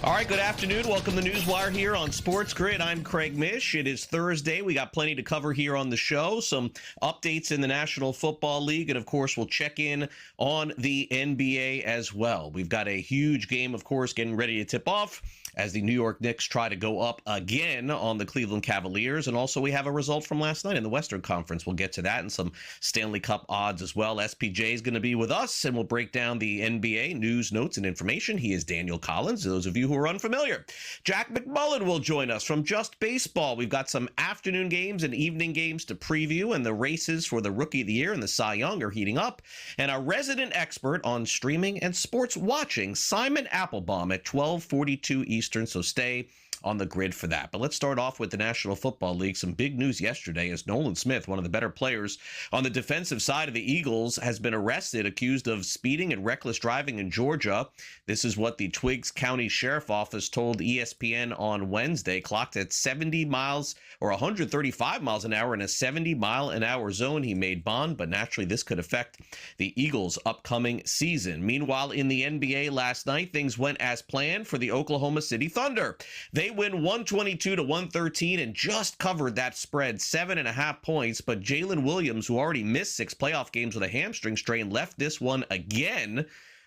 All right, good afternoon. Welcome to NewsWire here on SportsGrid. I'm Craig Mish. It is Thursday. We got plenty to cover here on the show. Some updates in the National Football League, and of course, we'll check in on the NBA as well. We've got a huge game, of course, getting ready to tip off as the New York Knicks try to go up again on the Cleveland Cavaliers. And also, we have a result from last night in the Western Conference. We'll get to that and some Stanley Cup odds as well. SPJ is going to be with us, and we'll break down the NBA news, notes, and information. He is Daniel Collins. Those of you who are unfamiliar, Jack McMullen will join us from Just Baseball. We've got some afternoon games and evening games to preview, and the races for the Rookie of the Year and the Cy Young are heating up. And our resident expert on streaming and sports watching, Simon Applebaum, at 12:42 Eastern, so stay on the grid for that. But let's start off with the National Football League. Some big news yesterday as Nolan Smith, one of the better players on the defensive side of the Eagles, has been arrested, accused of speeding and reckless driving in Georgia. This is what the Twiggs County Sheriff Office told ESPN on Wednesday. Clocked at 70 miles or 135 miles an hour in a 70-mile-an-hour zone. He made bond, but naturally this could affect the Eagles' upcoming season. Meanwhile, in the NBA last night, things went as planned for the Oklahoma City Thunder. They win 122-113 and just covered that spread, 7.5 points. But Jalen Williams, who already missed 6 playoff games with a hamstring strain, left this one again.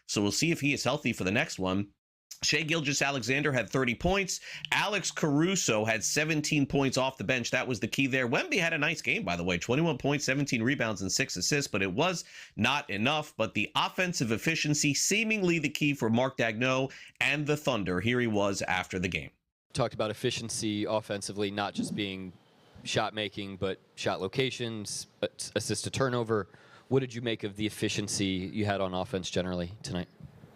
So we'll see if he is healthy for the next one. Shai Gilgeous-Alexander had 30 points. Alex Caruso had 17 points off the bench. That was the key there. Wemby had a nice game, by the way, 21 points, 17 rebounds, and 6 assists, but it was not enough. But the offensive efficiency, seemingly the key for Mark Daigneault and the Thunder. Here he was after the game. Talked about efficiency offensively, not just being shot making, but shot locations, assist to turnover. What did you make of the efficiency you had on offense generally tonight?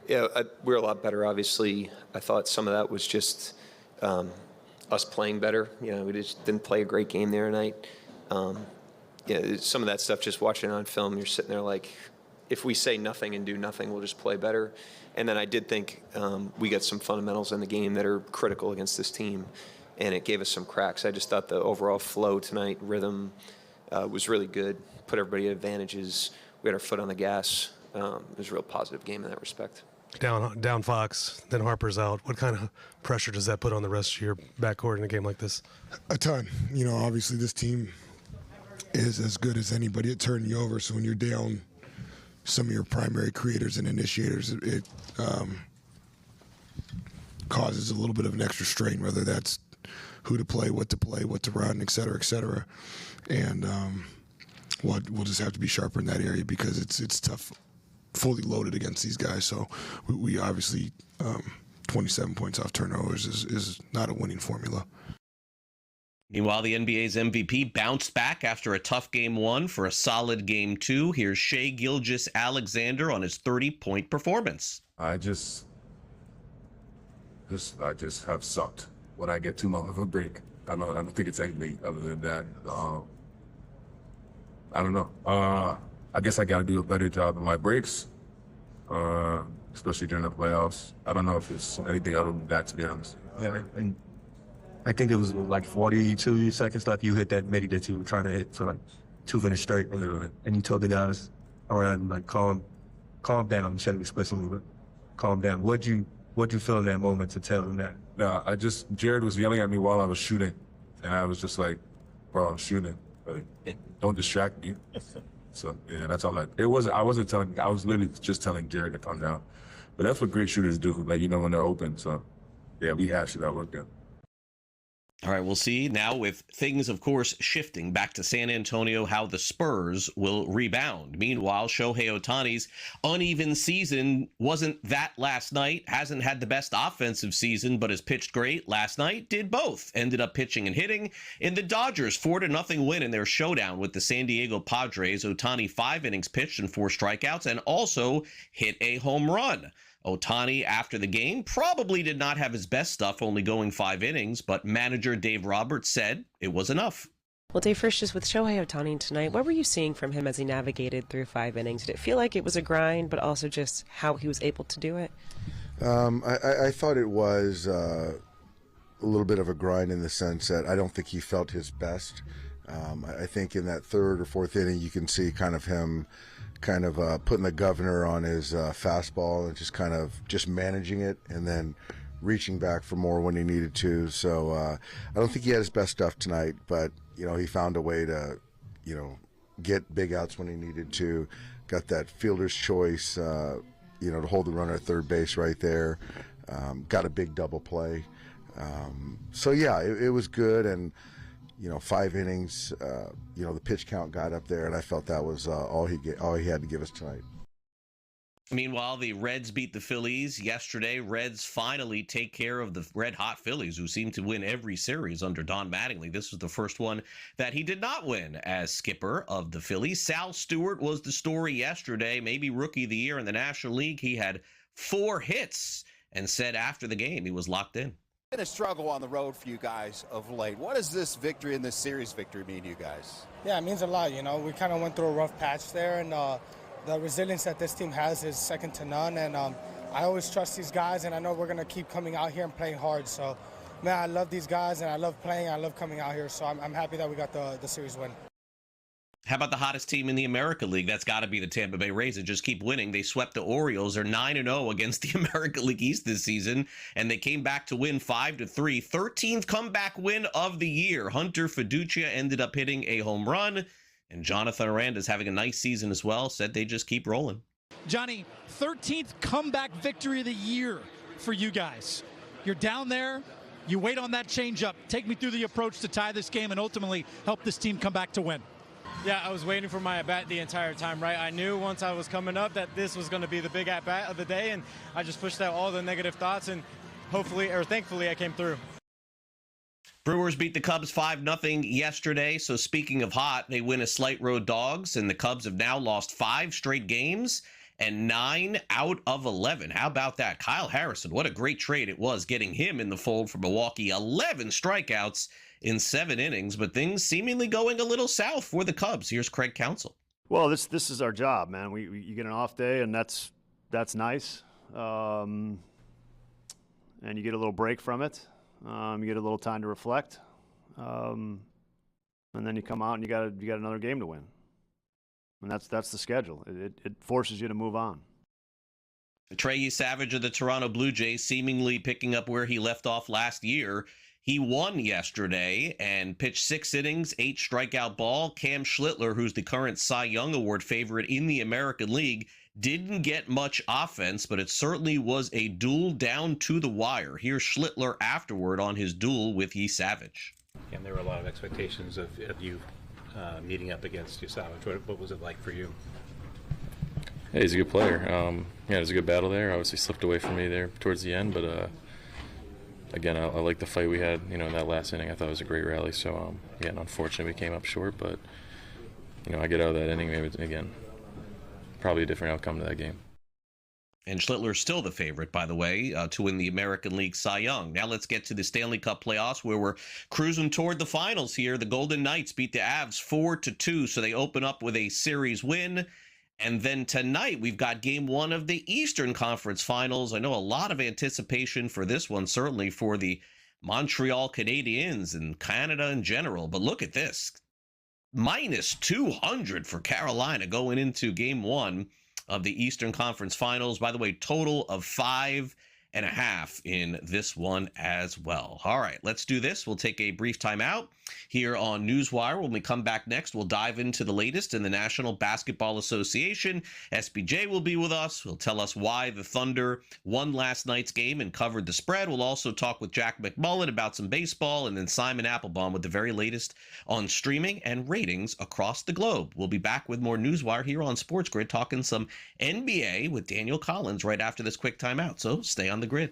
Yeah, we're a lot better, obviously. I thought some of that was just us playing better. You know, we just didn't play a great game there tonight. Yeah, some of that stuff, just watching on film, you're sitting there like, if we say nothing and do nothing, we'll just play better. And then I did think we got some fundamentals in the game that are critical against this team, and it gave us some cracks. I just thought the overall flow tonight, rhythm, was really good, put everybody at advantages. We had our foot on the gas. It was a real positive game in that respect. Down Fox, then Harper's out. What kind of pressure does that put on the rest of your backcourt in a game like this? A ton. You know, obviously this team is as good as anybody at turning you over, so when you're down some of your primary creators and initiators, it causes a little bit of an extra strain, whether that's who to play, what to run, et cetera, et cetera. And we'll just have to be sharper in that area because it's tough, fully loaded against these guys. So we obviously 27 points off turnovers is not a winning formula. Meanwhile, the NBA's MVP bounced back after a tough Game 1 for a solid Game 2. Here's Shai Gilgeous-Alexander on his 30-point performance. I just have sucked when I get too long of a break. I don't think it's anything other than that. I don't know. I guess I got to do a better job in my breaks, especially during the playoffs. I don't know if it's anything other than that, to be honest. Yeah, and I think it was like 42 seconds left. You hit that midi that you were trying to hit for like 2 minutes straight. And you told the guys, all right, like calm down. You said it explicitly, but calm down. What'd you feel in that moment to tell them that? No, Jared was yelling at me while I was shooting. And I was just like, bro, I'm shooting. Like, don't distract me. So, yeah, that's all I was literally just telling Jared to calm down. But that's what great shooters do, like, you know, when they're open. So, yeah, we hashed it out, worked out. All right, we'll see now with things, of course, shifting back to San Antonio, how the Spurs will rebound. Meanwhile, Shohei Ohtani's uneven season wasn't that last night. Hasn't had the best offensive season, but has pitched great. Last night, did both. Ended up pitching and hitting in the Dodgers' 4-0 win in their showdown with the San Diego Padres. Ohtani 5 innings pitched and 4 strikeouts and also hit a home run. Ohtani, after the game, probably did not have his best stuff, only going 5 innings, but manager Dave Roberts said it was enough. Well, Dave, first, just with Shohei Ohtani tonight, what were you seeing from him as he navigated through 5 innings? Did it feel like it was a grind, but also just how he was able to do it? I thought it was a little bit of a grind in the sense that I don't think he felt his best. I think in that 3rd or 4th inning, you can see kind of him putting the governor on his fastball and just managing it, and then reaching back for more when he needed to. So I don't think he had his best stuff tonight, but he found a way to get big outs when he needed to. Got that fielder's choice, to hold the runner at third base right there. Got a big double play. So yeah, it was good, and 5 innings. The pitch count got up there, and I felt that was all he had to give us tonight. Meanwhile, the Reds beat the Phillies yesterday. Reds finally take care of the red-hot Phillies, who seem to win every series under Don Mattingly. This was the first one that he did not win as skipper of the Phillies. Sal Stewart was the story yesterday, maybe Rookie of the Year in the National League. He had 4 hits and said after the game he was locked in. It's been a struggle on the road for you guys of late. What does this victory and this series victory mean to you guys? Yeah, it means a lot. We kind of went through a rough patch there, and the resilience that this team has is second to none, and I always trust these guys, and I know we're going to keep coming out here and playing hard. So, man, I love these guys, and I love playing. I love coming out here, so I'm happy that we got the series win. How about the hottest team in the American League? That's got to be the Tampa Bay Rays. They just keep winning. They swept the Orioles. They're 9-0 against the American League East this season, and they came back to win 5-3. 13th comeback win of the year. Hunter Fiducia ended up hitting a home run. And Jonathan Aranda's having a nice season as well. Said they just keep rolling. Johnny, 13th comeback victory of the year for you guys. You're down there. You wait on that changeup. Take me through the approach to tie this game and ultimately help this team come back to win. Yeah, I was waiting for my at-bat the entire time, right? I knew once I was coming up that this was going to be the big at-bat of the day, and I just pushed out all the negative thoughts, and thankfully, I came through. Brewers beat the Cubs 5-0 yesterday. So speaking of hot, they win as slight road dogs, and the Cubs have now lost 5 straight games and 9 out of 11. How about that? Kyle Harrison, what a great trade it was getting him in the fold for Milwaukee. 11 strikeouts in 7 innings, but things seemingly going a little south for the Cubs. Here's Craig Counsell. Well, this is our job, man. You get an off day, and that's nice. And you get a little break from it. You get a little time to reflect, and then you come out and you got another game to win, and that's the schedule. It forces you to move on. Trey Savage of the Toronto Blue Jays seemingly picking up where he left off last year. He won yesterday and pitched 6 innings, 8 strikeout ball. Cam Schlittler, who's the current Cy Young Award favorite in the American League, didn't get much offense, but it certainly was a duel down to the wire. Here's Schlittler afterward on his duel with Savage. And there were a lot of expectations of you meeting up against Savage. What was it like for you? Yeah, he's a good player. It was a good battle there. Obviously slipped away from me there towards the end, but again, I like the fight we had, in that last inning. I thought it was a great rally. So, unfortunately we came up short, but, I get out of that inning, maybe, again, probably a different outcome to that game. And Schlittler's still the favorite, by the way, to win the American League Cy Young. Now let's get to the Stanley Cup playoffs, where we're cruising toward the finals here. The Golden Knights beat the Avs 4-2, so they open up with a series win. And then tonight, we've got Game 1 of the Eastern Conference Finals. I know a lot of anticipation for this one, certainly for the Montreal Canadiens and Canada in general. But look at this. Minus 200 for Carolina going into Game 1 of the Eastern Conference Finals. By the way, total of 5.5 in this one as well. All right, let's do this. We'll take a brief timeout here on NewsWire. When we come back next, we'll dive into the latest in the National Basketball Association. SBJ will be with us. He'll tell us why the Thunder won last night's game and covered the spread. We'll also talk with Jack McMullen about some baseball, and then Simon Applebaum with the very latest on streaming and ratings across the globe. We'll be back with more NewsWire here on SportsGrid, talking some NBA with Daniel Collins right after this quick timeout. So stay on the grid.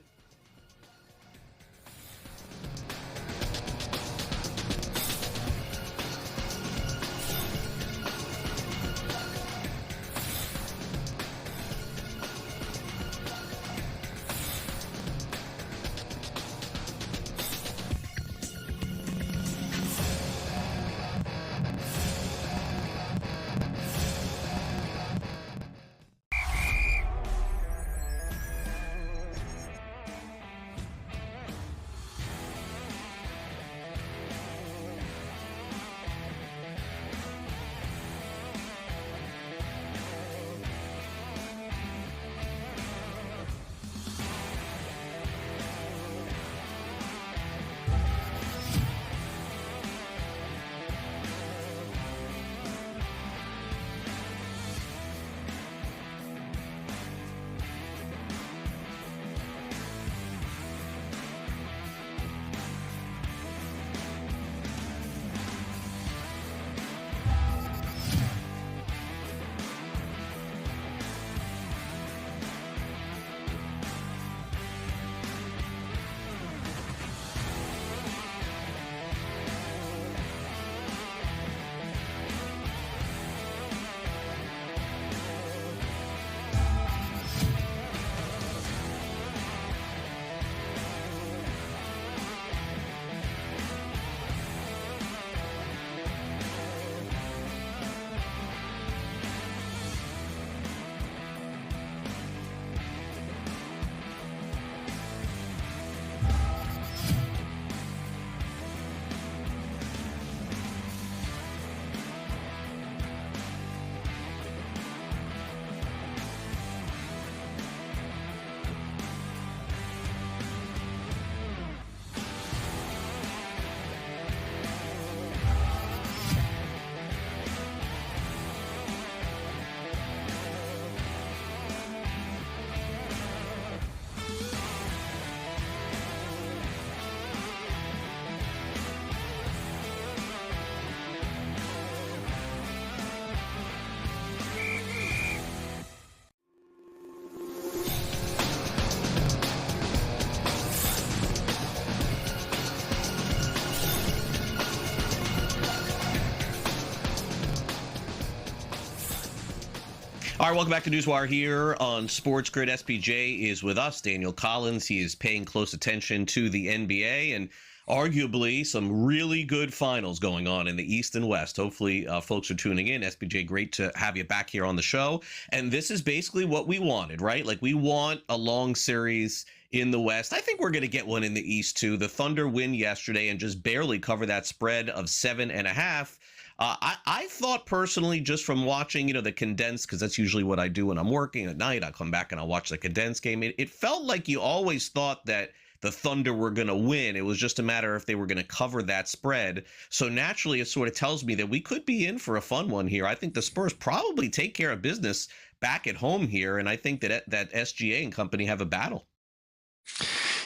All right, welcome back to NewsWire here on SportsGrid. SPJ is with us. Daniel Collins, he is paying close attention to the NBA and arguably some really good finals going on in the East and West. Hopefully folks are tuning in. SPJ, great to have you back here on the show. And this is basically what we wanted, right? Like, we want a long series in the West. I think we're going to get one in the East too. The Thunder win yesterday and just barely cover that spread of 7.5. I thought personally, just from watching, the condensed, because that's usually what I do when I'm working at night, I'll come back and I'll watch the condensed game. It felt like you always thought that the Thunder were going to win. It was just a matter if they were going to cover that spread. So naturally, it sort of tells me that we could be in for a fun one here. I think the Spurs probably take care of business back at home here, and I think that SGA and company have a battle.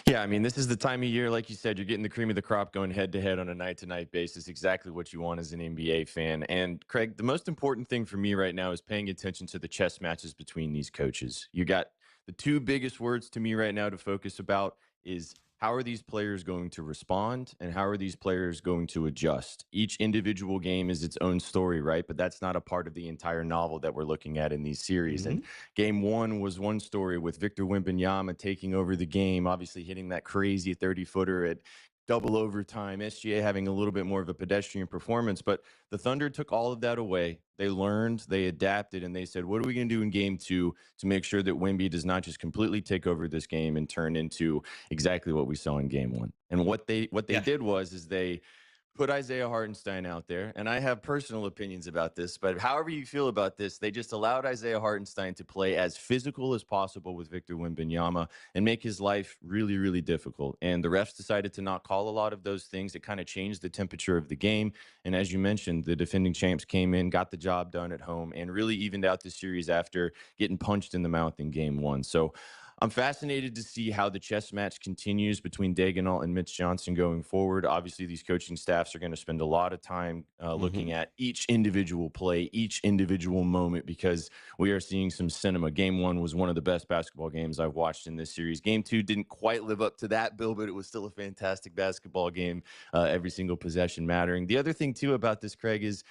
Yeah, I mean, this is the time of year, like you said, you're getting the cream of the crop going head-to-head on a night-to-night basis, exactly what you want as an NBA fan. And, Craig, the most important thing for me right now is paying attention to the chess matches between these coaches. You got the two biggest words to me right now to focus about is how are these players going to respond and how are these players going to adjust? Each individual game is its own story, right? But that's not a part of the entire novel that we're looking at in these series. And game one was one story with Victor Wembanyama taking over the game, obviously hitting that crazy 30-footer at double overtime, SGA having a little bit more of a pedestrian performance. But the Thunder took all of that away. They learned, they adapted, and they said, what are we going to do in game two to make sure that Wemby does not just completely take over this game and turn into exactly what we saw in game one? And what they did was they put Isaiah Hartenstein out there, and I have personal opinions about this, but however you feel about this, they just allowed Isaiah Hartenstein to play as physical as possible with Victor Wembanyama and make his life really, really difficult. And the refs decided to not call a lot of those things. It kind of changed the temperature of the game. And as you mentioned, the defending champs came in, got the job done at home, and really evened out the series after getting punched in the mouth in game one. So I'm fascinated to see how the chess match continues between Daigneault and Mitch Johnson going forward. Obviously, these coaching staffs are going to spend a lot of time looking at each individual play, each individual moment, because we are seeing some cinema. Game one was one of the best basketball games I've watched in this series. Game two didn't quite live up to that bill, but it was still a fantastic basketball game, every single possession mattering. The other thing, too, about this, Craig, is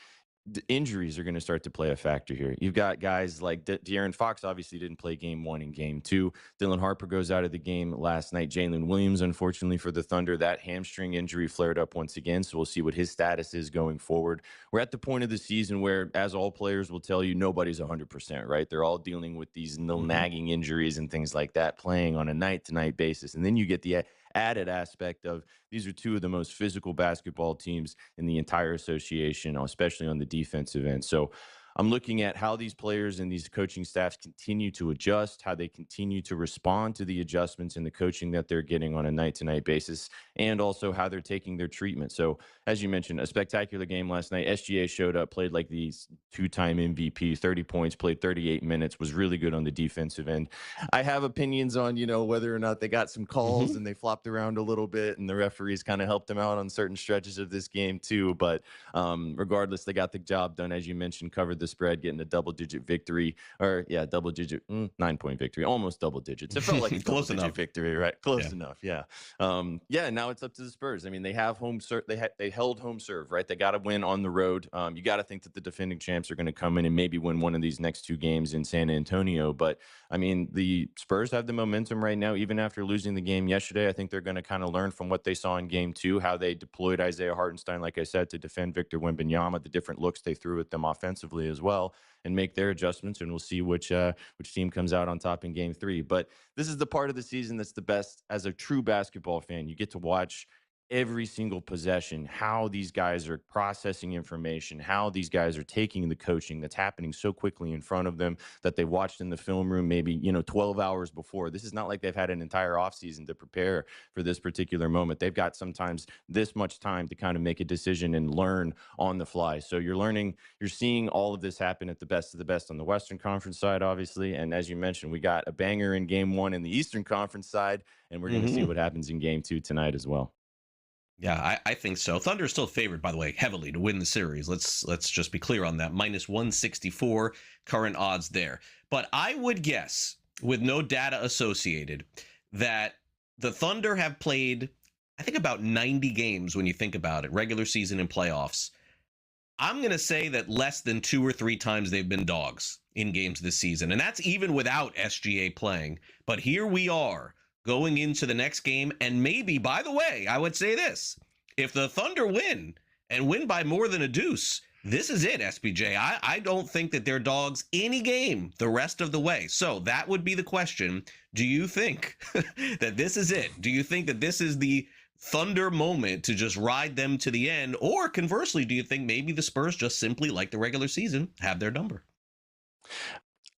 the injuries are going to start to play a factor here. You've got guys like De'Aaron Fox obviously didn't play game one and game two. Dylan Harper goes out of the game last night. Jalen Williams, unfortunately for the Thunder, that hamstring injury flared up once again, so we'll see what his status is going forward. We're at the point of the season where, as all players will tell you, nobody's 100%, right? They're all dealing with these little nagging injuries and things like that, playing on a night-to-night basis. And then you get the added aspect of these are two of the most physical basketball teams in the entire association, especially on the defensive end. So I'm looking at how these players and these coaching staffs continue to adjust, how they continue to respond to the adjustments in the coaching that they're getting on a night-to-night basis, and also how they're taking their treatment. So, as you mentioned, a spectacular game last night. SGA showed up, played like the two-time MVP, 30 points, played 38 minutes, was really good on the defensive end. I have opinions on, whether or not they got some calls and they flopped around a little bit, and the referees kind of helped them out on certain stretches of this game too. But regardless, they got the job done, as you mentioned, covered the spread, getting a double-digit victory, or 9-point victory, almost double digits. It felt like a double-digit victory, right? Close enough, yeah. Now it's up to the Spurs. I mean, they have home serve. They held home serve, right? They got to win on the road. You got to think that the defending champs are going to come in and maybe win one of these next two games in San Antonio. But I mean, the Spurs have the momentum right now, even after losing the game yesterday. I think they're going to kind of learn from what they saw in game two, how they deployed Isaiah Hartenstein, like I said, to defend Victor Wembanyama, the different looks they threw at them offensively as well, and make their adjustments, and we'll see which team comes out on top in game three. But this is the part of the season that's the best as a true basketball fan. You get to watch every single possession, how these guys are processing information, how these guys are taking the coaching that's happening so quickly in front of them that they watched in the film room maybe 12 hours before. This is not like they've had an entire offseason to prepare for this particular moment. They've got sometimes this much time to kind of make a decision and learn on the fly. So you're seeing all of this happen at the best of the best on the Western Conference side, obviously. And as you mentioned, we got a banger in game one in the Eastern Conference side, and we're going to see what happens in game two tonight as well. Yeah, I think so. Thunder is still favored, by the way, heavily to win the series. Let's just be clear on that. Minus 164 current odds there. But I would guess, with no data associated, that the Thunder have played, I think, about 90 games when you think about it, regular season and playoffs. I'm going to say that less than 2 or 3 times they've been dogs. in games this season, and that's even without SGA playing. But here we are going into the next game, and maybe, by the way, I would say this: if the Thunder win and win by more than a deuce, this is it, SBJ. I don't think that they're dogs any game the rest of the way. So that would be the question. Do you think that this is it? Do you think that this is the Thunder moment to just ride them to the end? Or conversely, do you think maybe the Spurs just simply, like the regular season, have their number?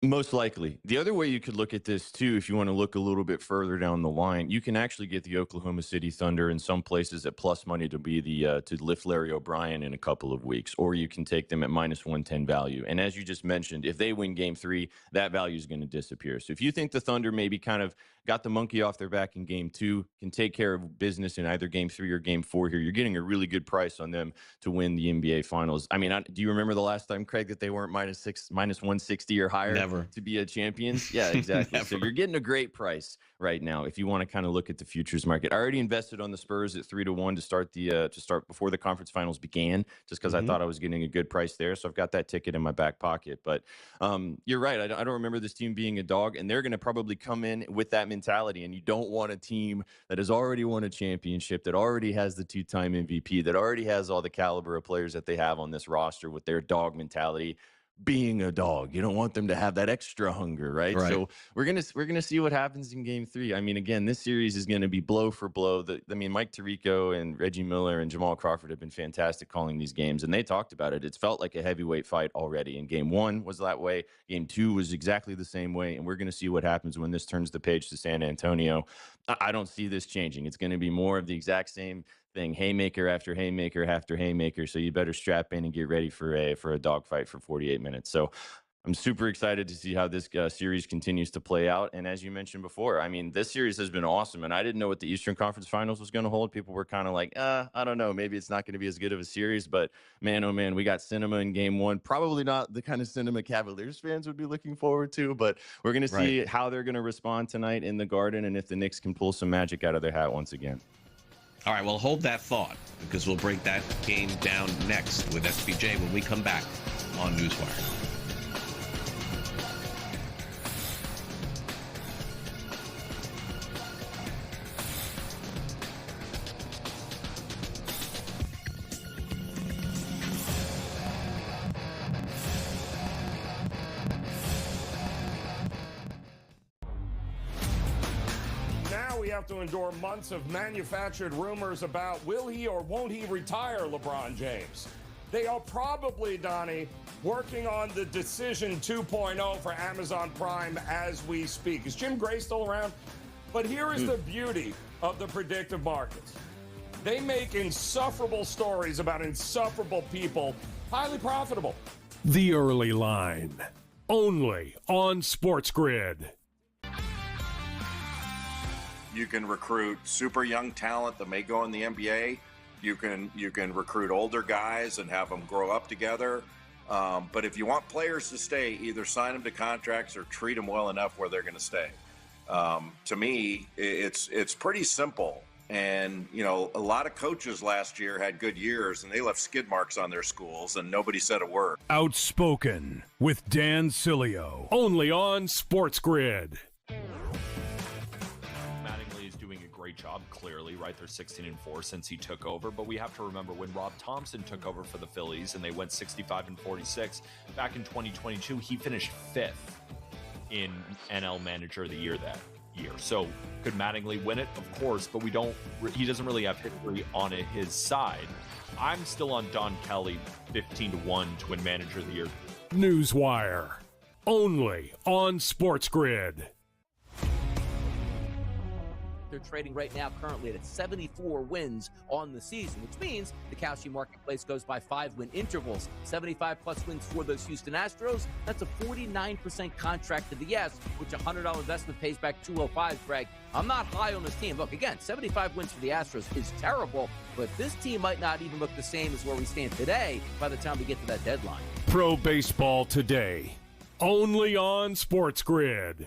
Most likely. The other way you could look at this too, if you want to look a little bit further down the line, you can actually get the Oklahoma City Thunder in some places at plus money to be the to lift Larry O'Brien in a couple of weeks, or you can take them at minus 110 value. And as you just mentioned, if they win Game 3, that value is going to disappear. So if you think the Thunder maybe kind of got the monkey off their back in Game 2, can take care of business in either Game 3 or Game 4 here, you're getting a really good price on them to win the NBA Finals. I mean, do you remember the last time, Craig, that they weren't minus 160 or higher? Never. To be a champions? Yeah, exactly. So you're getting a great price right now if you want to kind of look at the futures market. I already invested on the Spurs at 3-1 to start before the conference finals began, just because I thought I was getting a good price there. So I've got that ticket in my back pocket. But you're right. I don't remember this team being a dog, and they're going to probably come in with that mentality. And you don't want a team that has already won a championship, that already has the 2-time MVP, that already has all the caliber of players that they have on this roster with their dog mentality, being a dog. You don't want them to have that extra hunger, right? So we're gonna see what happens in Game 3. I mean, again, this series is going to be blow for blow. Mike Tirico and Reggie Miller and Jamal Crawford have been fantastic calling these games, and they talked about it. It's felt like a heavyweight fight already. And Game 1 was that way. Game 2 was exactly the same way, and we're going to see what happens when this turns the page to San Antonio. I don't see this changing. It's going to be more of the exact same thing, haymaker after haymaker after haymaker. So you better strap in and get ready for a dogfight for 48 minutes. So I'm super excited to see how this series continues to play out. And as you mentioned before, I mean, this series has been awesome, and I didn't know what the Eastern Conference Finals was going to hold. People were kind of like, I don't know, maybe it's not going to be as good of a series. But man, oh man, we got cinema in Game 1. Probably not the kind of cinema Cavaliers fans would be looking forward to, but we're going to see how they're going to respond tonight in the Garden, and if the Knicks can pull some magic out of their hat once again. All right, well, hold that thought, because we'll break that game down next with SBJ when we come back on NewsWire. To endure months of manufactured rumors about will he or won't he retire LeBron James. They are probably, Donnie, working on the Decision 2.0 for Amazon Prime as we speak. Is Jim Gray still around? But here is the beauty of the predictive markets. They make insufferable stories about insufferable people highly profitable. The Early Line, only on SportsGrid. You can recruit super young talent that may go in the NBA. You can recruit older guys and have them grow up together. But if you want players to stay, either sign them to contracts or treat them well enough where they're going to stay. To me, it's pretty simple. And, you know, a lot of coaches last year had good years, and they left skid marks on their schools, and nobody said a word. Outspoken with Dan Cilio, only on SportsGrid. Great job, clearly, right? They're 16-4 since he took over, but we have to remember when Rob Thompson took over for the Phillies and they went 65-46 back in 2022, he finished 5th in NL Manager of the Year that year. So could Mattingly win it? Of course, but he doesn't really have history on his side. I'm still on Don Kelly 15-1 to win Manager of the Year. NewsWire, only on SportsGrid. They're trading right now currently at 74 wins on the season, which means the Kalshi marketplace goes by 5-win intervals. 75-plus wins for those Houston Astros. That's a 49% contract to the yes, which a $100 investment pays back $205, Greg. I'm not high on this team. Look, again, 75 wins for the Astros is terrible, but this team might not even look the same as where we stand today by the time we get to that deadline. Pro Baseball Today, only on SportsGrid.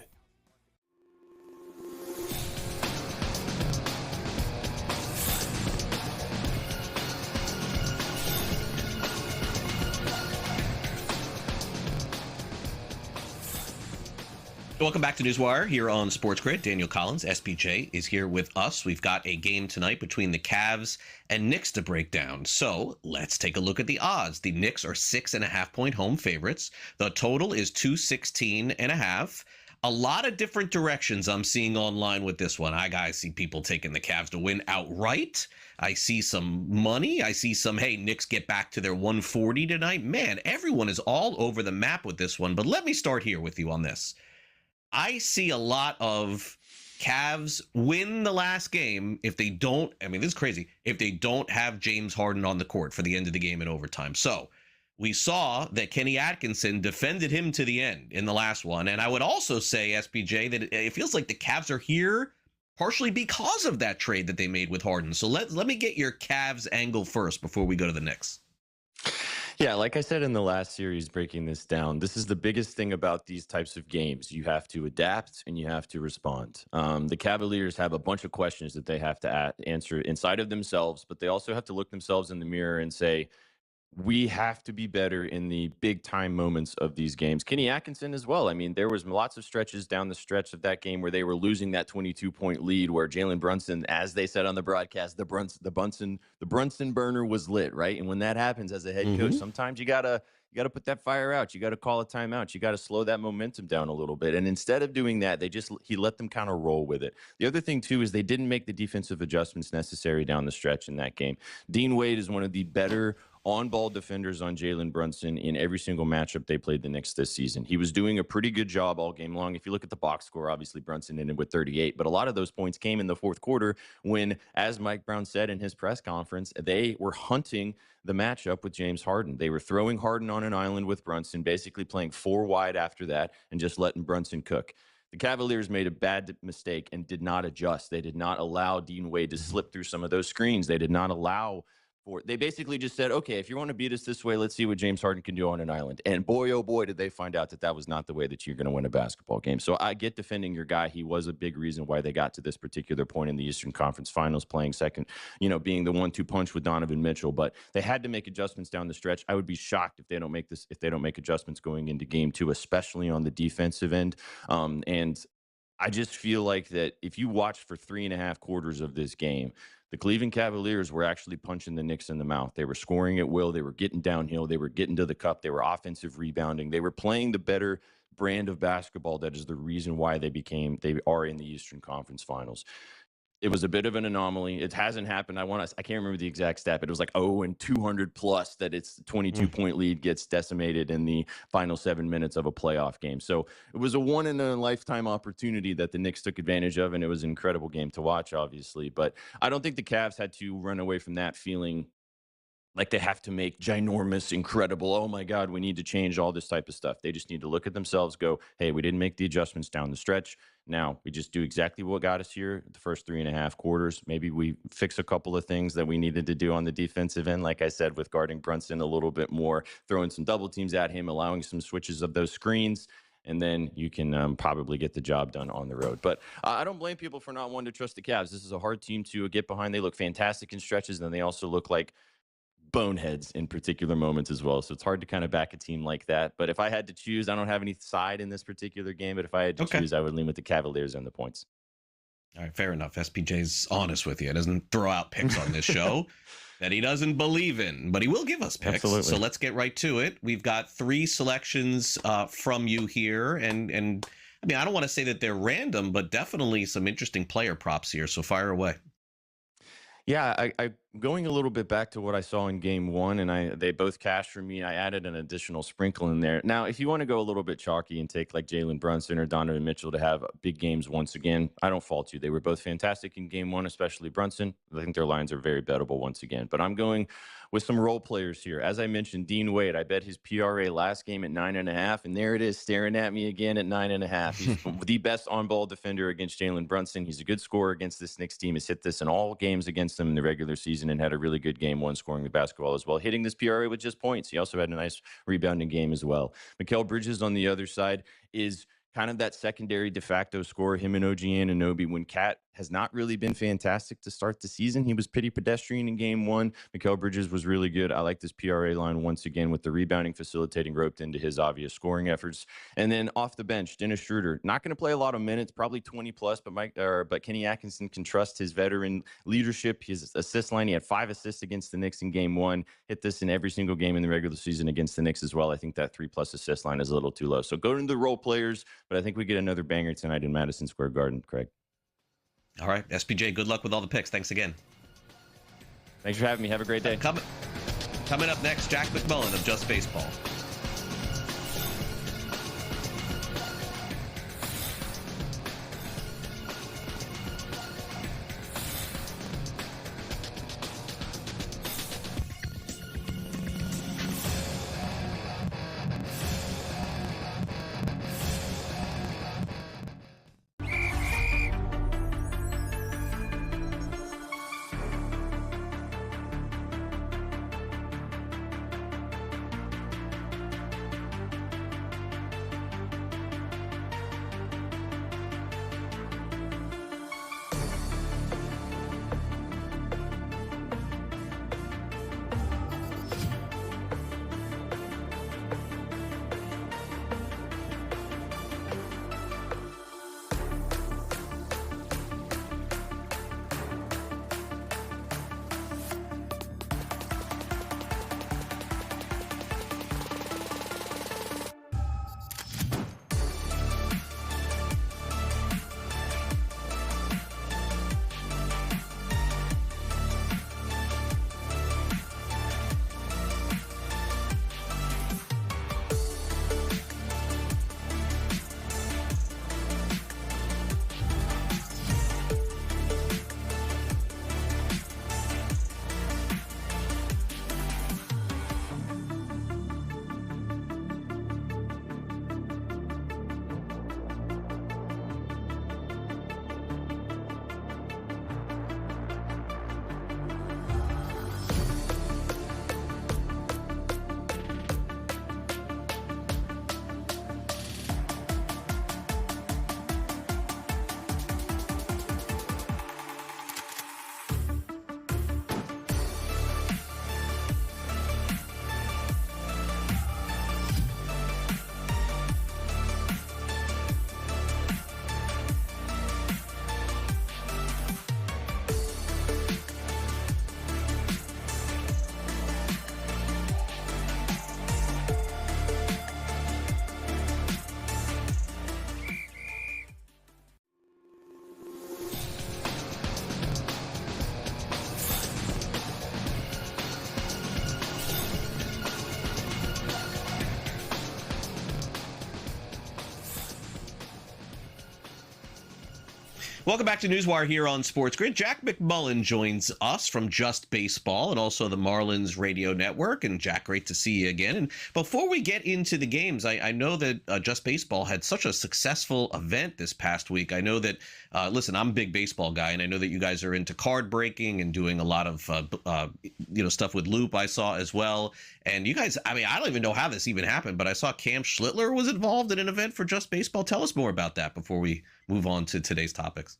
Welcome back to NewsWire here on SportsGrid. Daniel Collins, SPJ, is here with us. We've got a game tonight between the Cavs and Knicks to break down. So let's take a look at the odds. The Knicks are 6.5-point home favorites. The total is 216.5. A lot of different directions I'm seeing online with this one. I see people taking the Cavs to win outright. I see some money. I see some, hey, Knicks get back to their 140 tonight. Man, everyone is all over the map with this one. But let me start here with you on this. I see a lot of Cavs win the last game if they don't, I mean, this is crazy, if they don't have James Harden on the court for the end of the game in overtime. So we saw that Kenny Atkinson defended him to the end in the last one. And I would also say, SPJ, that it feels like the Cavs are here partially because of that trade that they made with Harden. So let me get your Cavs angle first before we go to the Knicks. Yeah, like I said in the last series, breaking this down, this is the biggest thing about these types of games. You have to adapt and you have to respond. The Cavaliers have a bunch of questions that they have to answer inside of themselves, but they also have to look themselves in the mirror and say, we have to be better in the big time moments of these games. Kenny Atkinson as well. I mean, there was lots of stretches down the stretch of that game where they were losing that 22-point lead, where Jalen Brunson, as they said on the broadcast, the Brunson burner was lit, right? And when that happens as a head coach, sometimes you gotta put that fire out. You gotta call a timeout. You gotta slow that momentum down a little bit. And instead of doing that, he let them kind of roll with it. The other thing too is they didn't make the defensive adjustments necessary down the stretch in that game. Dean Wade is one of the better on-ball defenders on Jalen Brunson in every single matchup they played the Knicks this season. He was doing a pretty good job all game long. If you look at the box score, obviously Brunson ended with 38, but a lot of those points came in the fourth quarter when, as Mike Brown said in his press conference, they were hunting the matchup with James Harden. They were throwing Harden on an island with Brunson, basically playing 4 wide after that and just letting Brunson cook. The Cavaliers made a bad mistake and did not adjust. They did not allow Dean Wade to slip through some of those screens. They did not allow they basically just said, okay, if you want to beat us this way, let's see what James Harden can do on an island. And boy, oh boy, did they find out that was not the way that you're going to win a basketball game. So I get defending your guy. He was a big reason why they got to this particular point in the Eastern Conference Finals, playing second, being the 1-2 punch with Donovan Mitchell. But they had to make adjustments down the stretch. I would be shocked if they don't make adjustments going into game 2, especially on the defensive end. And I just feel like that if you watch for 3.5 quarters of this game, the Cleveland Cavaliers were actually punching the Knicks in the mouth. They were scoring at will. They were getting downhill. They were getting to the cup. They were offensive rebounding. They were playing the better brand of basketball. That is the reason why they are in the Eastern Conference Finals. It was a bit of an anomaly. It hasn't happened. I can't remember the exact stat, but it was like 200 plus that its 22-point lead gets decimated in the final 7 minutes of a playoff game. So it was a one-in-a-lifetime opportunity that the Knicks took advantage of, and it was an incredible game to watch, obviously. But I don't think the Cavs had to run away from that feeling like they have to make ginormous, incredible, oh my God, we need to change all this type of stuff. They just need to look at themselves, go, hey, we didn't make the adjustments down the stretch. Now we just do exactly what got us here the first 3.5 quarters. Maybe we fix a couple of things that we needed to do on the defensive end, like I said, with guarding Brunson a little bit more, throwing some double teams at him, allowing some switches of those screens, and then you can probably get the job done on the road. But I don't blame people for not wanting to trust the Cavs. This is a hard team to get behind. They look fantastic in stretches, and they also look like boneheads in particular moments as well. So it's hard to kind of back a team like that. But if I had to choose, I don't have any side in this particular game, but if I had to choose, I would lean with the Cavaliers and the points. All right, fair enough. SPJ's honest with you. He doesn't throw out picks on this show that he doesn't believe in, but he will give us picks. Absolutely. So let's get right to it. We've got 3 selections from you here. And I mean, I don't want to say that they're random, but definitely some interesting player props here. So fire away. Yeah, I going a little bit back to what I saw in game 1, and they both cashed for me. I added an additional sprinkle in there. Now, if you want to go a little bit chalky and take like Jalen Brunson or Donovan Mitchell to have big games once again, I don't fault you. They were both fantastic in game 1, especially Brunson. I think their lines are very bettable once again. But I'm going with some role players here. As I mentioned, Dean Wade, I bet his PRA last game at 9.5, and there it is staring at me again at 9.5. He's the best on-ball defender against Jalen Brunson. He's a good scorer against this Knicks team. He's hit this in all games against them in the regular season and had a really good game 1 scoring the basketball as well, hitting this PRA with just points. He also had a nice rebounding game as well. Mikal Bridges on the other side is kind of that secondary de facto scorer, him and OG Anunoby. When Cat has not really been fantastic to start the season. He was pretty pedestrian in game one. Mikal Bridges was really good. I like this PRA line once again with the rebounding, facilitating roped into his obvious scoring efforts. And then off the bench, Dennis Schroeder, not going to play a lot of minutes, probably 20 plus, but Kenny Atkinson can trust his veteran leadership. His assist line, he had 5 assists against the Knicks in game one. Hit this in every single game in the regular season against the Knicks as well. I think that 3+ assist line is a little too low. So go to the role players, but I think we get another banger tonight in Madison Square Garden, Craig. All right, SPJ, good luck with all the picks. Thanks again. Thanks for having me. Have a great day. Coming up next, Jack McMullen of Just Baseball. Welcome back to NewsWire here on SportsGrid. Jack McMullen joins us from Just Baseball and also the Marlins Radio Network. And Jack, great to see you again. And before we get into the games, I know that Just Baseball had such a successful event this past week. I know that, listen, I'm a big baseball guy, and I know that you guys are into card breaking and doing a lot of, stuff with Loop I saw as well. And you guys, I mean, I don't even know how this even happened, but I saw Cam Schlittler was involved in an event for Just Baseball. Tell us more about that before we move on to today's topics.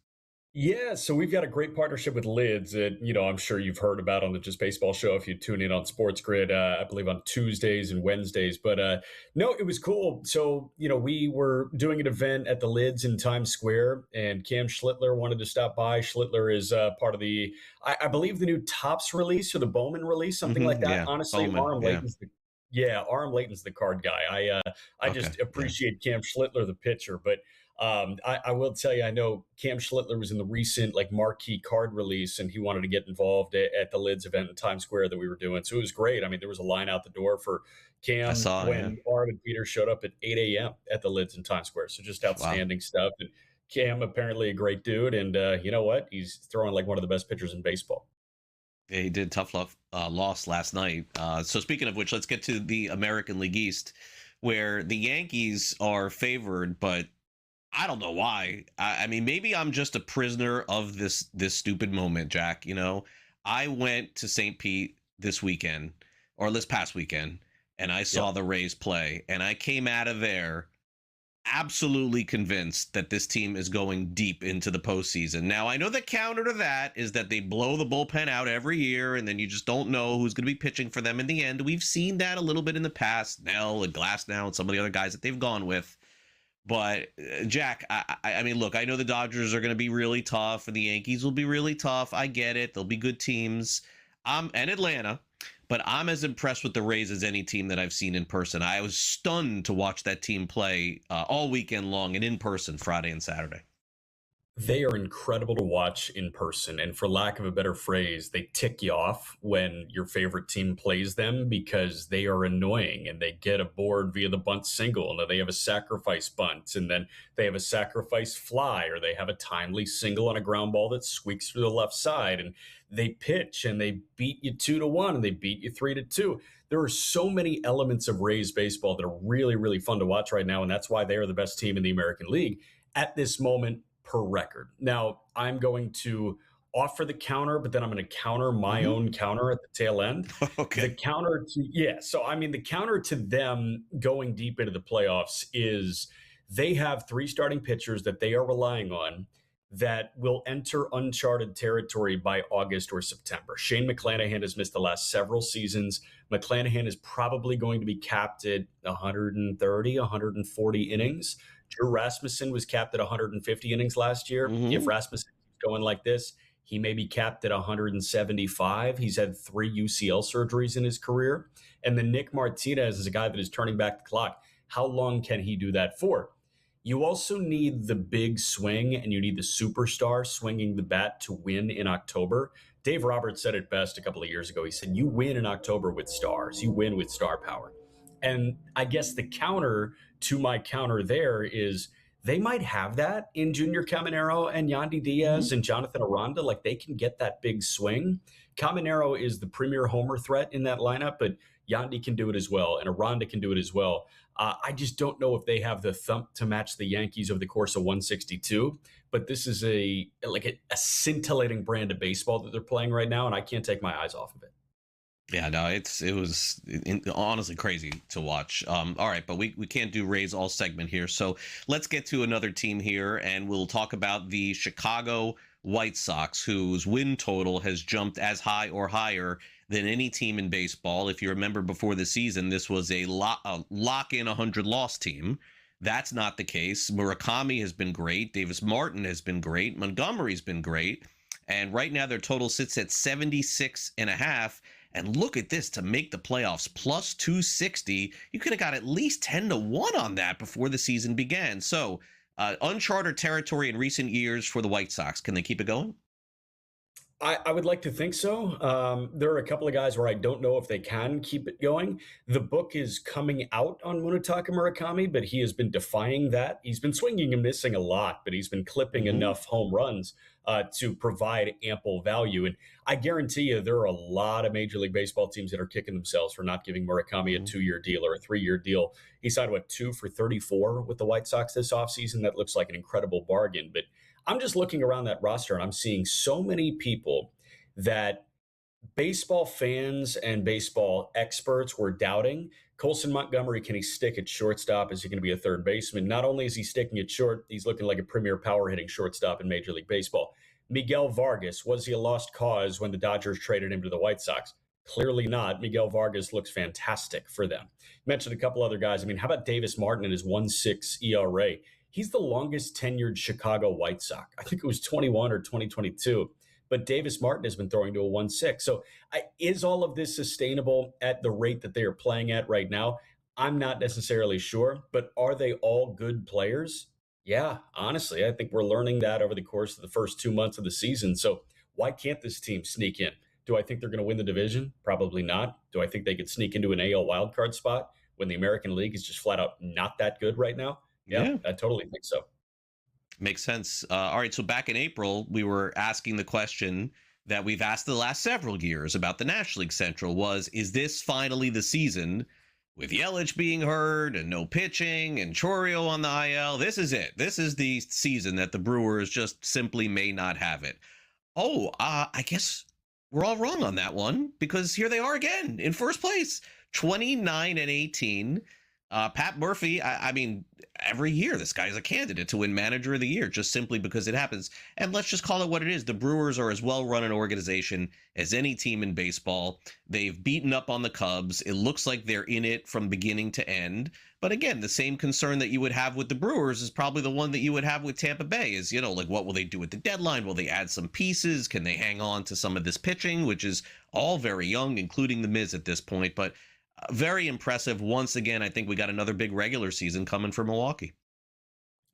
Yeah, so we've got a great partnership with Lids that, I'm sure you've heard about on the Just Baseball show if you tune in on SportsGrid, I believe on Tuesdays and Wednesdays. But no, it was cool. So, we were doing an event at the Lids in Times Square, and Cam Schlittler wanted to stop by. Schlittler is part of the, I believe, the new Topps release or the Bowman release, something like that. Yeah, Honestly, Bowman, Aram Layton's the card guy. I just appreciate Cam Schlittler, the pitcher, but I will tell you, I know Cam Schlittler was in the recent marquee card release, and he wanted to get involved at the Lids event in Times Square that we were doing. So it was great. I mean, there was a line out the door for Cam when Arm and Peter showed up at 8 a.m. at the Lids in Times Square. So just outstanding stuff. And Cam, apparently a great dude. And you know what? He's throwing like one of the best pitchers in baseball. Yeah, he did. Tough loss last night. So speaking of which, let's get to the American League East, where the Yankees are favored, but I don't know why. I mean, maybe I'm just a prisoner of this stupid moment, Jack. I went to St. Pete this past weekend, and I saw the Rays play, and I came out of there absolutely convinced that this team is going deep into the postseason. Now, I know the counter to that is that they blow the bullpen out every year, and then you just don't know who's going to be pitching for them in the end. We've seen that a little bit in the past, Nell and Glasnow and some of the other guys that they've gone with. But, Jack, I mean, look, I know the Dodgers are going to be really tough, and the Yankees will be really tough. I get it. They'll be good teams. And Atlanta. But I'm as impressed with the Rays as any team that I've seen in person. I was stunned to watch that team play all weekend long and in person Friday and Saturday. They are incredible to watch in person. And for lack of a better phrase, they tick you off when your favorite team plays them because they are annoying and they get aboard via the bunt single. And then they have a sacrifice bunt, and then they have a sacrifice fly, or they have a timely single on a ground ball that squeaks through the left side. And they pitch and they beat you 2-1 and they beat you 3-2. There are so many elements of Rays baseball that are really, really fun to watch right now. And that's why they are the best team in the American League at this moment per record. Now, I'm going to offer the counter, but then I'm going to counter my own counter at the tail end. Okay. The counter to, so I mean, the counter to them going deep into the playoffs is they have 3 starting pitchers that they are relying on that will enter uncharted territory by August or September. Shane McClanahan has missed the last several seasons. McClanahan is probably going to be capped at 130, 140 innings. Drew Rasmussen was capped at 150 innings last year. If Rasmussen keeps going like this, he may be capped at 175. He's had 3 UCL surgeries in his career. And then Nick Martinez is a guy that is turning back the clock. How long can he do that for? You also need the big swing, and you need the superstar swinging the bat to win in October. Dave Roberts said it best a couple of years ago. He said, you win in October with stars. You win with star power. And I guess the counter to my counter there is they might have that in Junior Caminero and Yandy Diaz and Jonathan Aranda. Like, they can get that big swing. Caminero is the premier homer threat in that lineup, but Yandy can do it as well, and Aranda can do it as well. I just don't know if they have the thump to match the Yankees over the course of 162, but this is a scintillating brand of baseball that they're playing right now, and I can't take my eyes off of it. Yeah, no, it was honestly crazy to watch. All right, but we can't do Rays all segment here. So let's get to another team here, and we'll talk about the Chicago White Sox, whose win total has jumped as high or higher than any team in baseball. If you remember before the season, this was a lock-in 100-loss team. That's not the case. Murakami has been great. Davis Martin has been great. Montgomery's been great. And right now their total sits at 76.5. And look at this, to make the playoffs, plus 260. You could have got at least 10-1 on that before the season began. So uncharted territory in recent years for the White Sox. Can they keep it going? I would like to think so. There are a couple of guys where I don't know if they can keep it going. The book is coming out on Munetaka Murakami, but he has been defying that. He's been swinging and missing a lot, but he's been clipping enough home runs to provide ample value. And I guarantee you there are a lot of Major League Baseball teams that are kicking themselves for not giving Murakami a 2-year deal or a 3-year deal. He signed, 2 for $34 with the White Sox this offseason. That looks like an incredible bargain. But I'm just looking around that roster and I'm seeing so many people that baseball fans and baseball experts were doubting. Colson Montgomery, can he stick at shortstop? Is he going to be a third baseman? Not only is he sticking at short, he's looking like a premier power hitting shortstop in Major League Baseball. Miguel Vargas, was he a lost cause when the Dodgers traded him to the White Sox? Clearly not. Miguel Vargas looks fantastic for them. Mentioned a couple other guys. I mean, how about Davis Martin and his 1.6 ERA? He's the longest tenured Chicago White Sox. I think it was 21 or 2022. But Davis Martin has been throwing to a 1.6. So is all of this sustainable at the rate that they are playing at right now? I'm not necessarily sure. But are they all good players? Yeah, honestly, I think we're learning that over the course of the first 2 months of the season. So why can't this team sneak in? Do I think they're going to win the division? Probably not. Do I think they could sneak into an AL wildcard spot when the American League is just flat out not that good right now? Yeah, I totally think so. Makes sense. All right, so back in April, we were asking the question that we've asked the last several years about the National League Central was, is this finally the season with Yelich being hurt and no pitching and Chourio on the IL? This is it. This is the season that the Brewers just simply may not have it. I guess we're all wrong on that one because here they are again in first place, 29-18. Pat Murphy, I mean, every year this guy's a candidate to win Manager of the Year just simply because it happens. And let's just call it what it is. The Brewers are as well run an organization as any team in baseball. They've beaten up on the Cubs. It looks like they're in it from beginning to end. But again, the same concern that you would have with the Brewers is probably the one that you would have with Tampa Bay is, you know, like what will they do at the deadline? Will they add some pieces? Can they hang on to some of this pitching, which is all very young, including the Miz at this point? But very impressive. Once again, I think we got another big regular season coming for Milwaukee.